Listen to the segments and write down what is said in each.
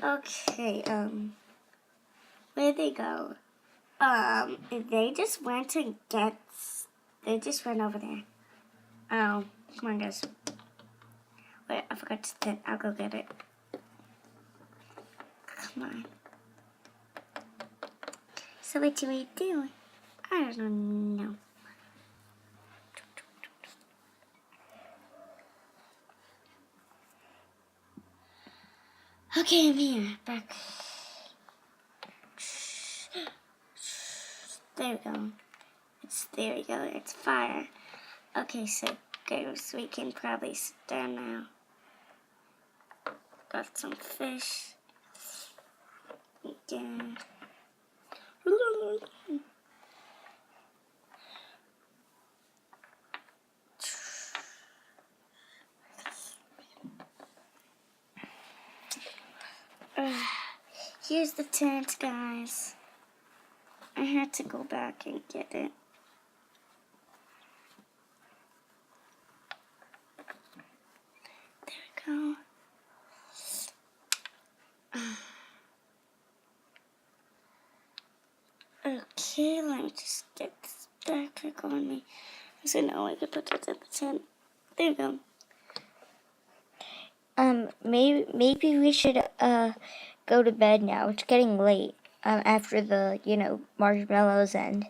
Okay, where'd they go? They just went to get, they just went over there. Oh, come on, guys. Wait, I forgot to sit. I'll go get it. Come on. So what do we do? I don't know. Okay, I'm here. Back. There we go. There we go. It's fire. Okay, so guys, we can probably sit down now. Got some fish. Yeah. Here's the tent, guys. I had to go back and get it. There we go. Okay, let me just get this backpack on me. So now I can put this in the tent. There we go. Maybe we should go to bed now. It's getting late. After the marshmallows and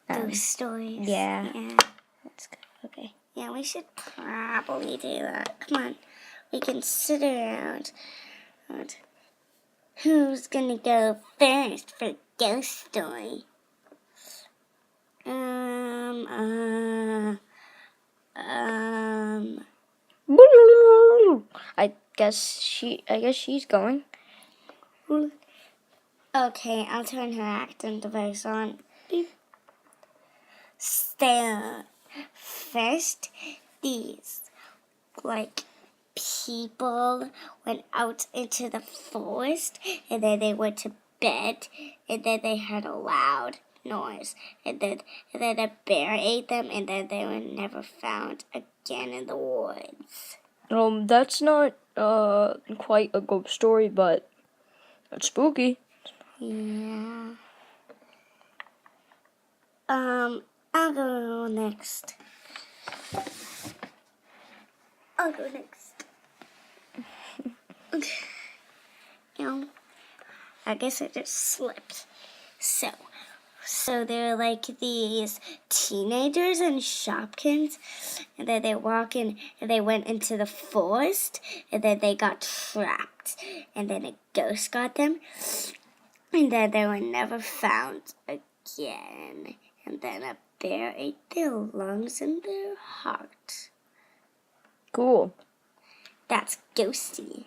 those stories. Yeah. Let's go. Okay. Yeah, we should probably do that. Come on, we can sit around. Who's gonna go first for ghost story? I guess she's going. Okay, I'll turn her acting device on. Beep. So, first, these, people went out into the forest, and then they went to bed, and then they heard a loud noise, and then a bear ate them, and then they were never found again in the woods. That's not quite a ghost story, but it's spooky. Yeah. I'll go next. I guess I just slipped. So they're like these teenagers and Shopkins, and then they're walking, and they went into the forest, and then they got trapped, and then a ghost got them, and then they were never found again, and then a bear ate their lungs and their heart. Cool. That's ghosty.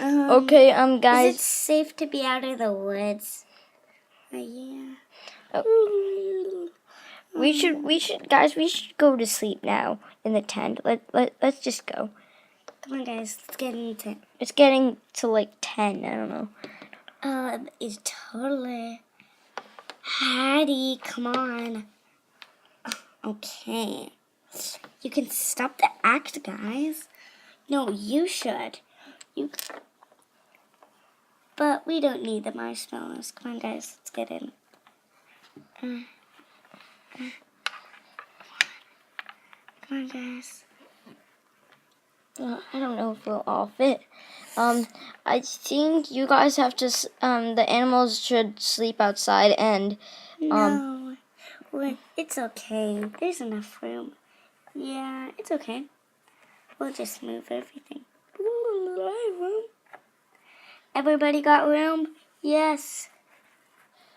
Okay, guys. Is it safe to be out of the woods? Yeah. Oh. We should go to sleep now in the tent. Let's just go. Come on, guys. Let's get in the tent. It's getting to like 10. I don't know. It's totally. Hattie, come on. Okay. You can stop the act, guys. No, you should. But we don't need the marshmallows. Come on, guys. Let's get in. Come on, guys. I don't know if we'll all fit. I think you guys have to. The animals should sleep outside, and No, it's okay. There's enough room. Yeah, it's okay. We'll just move everything. Everybody got room? Yes.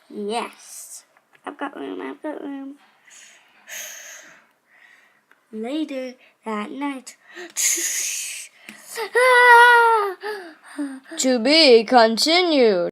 Yes. I've got room. Later that night. To be continued.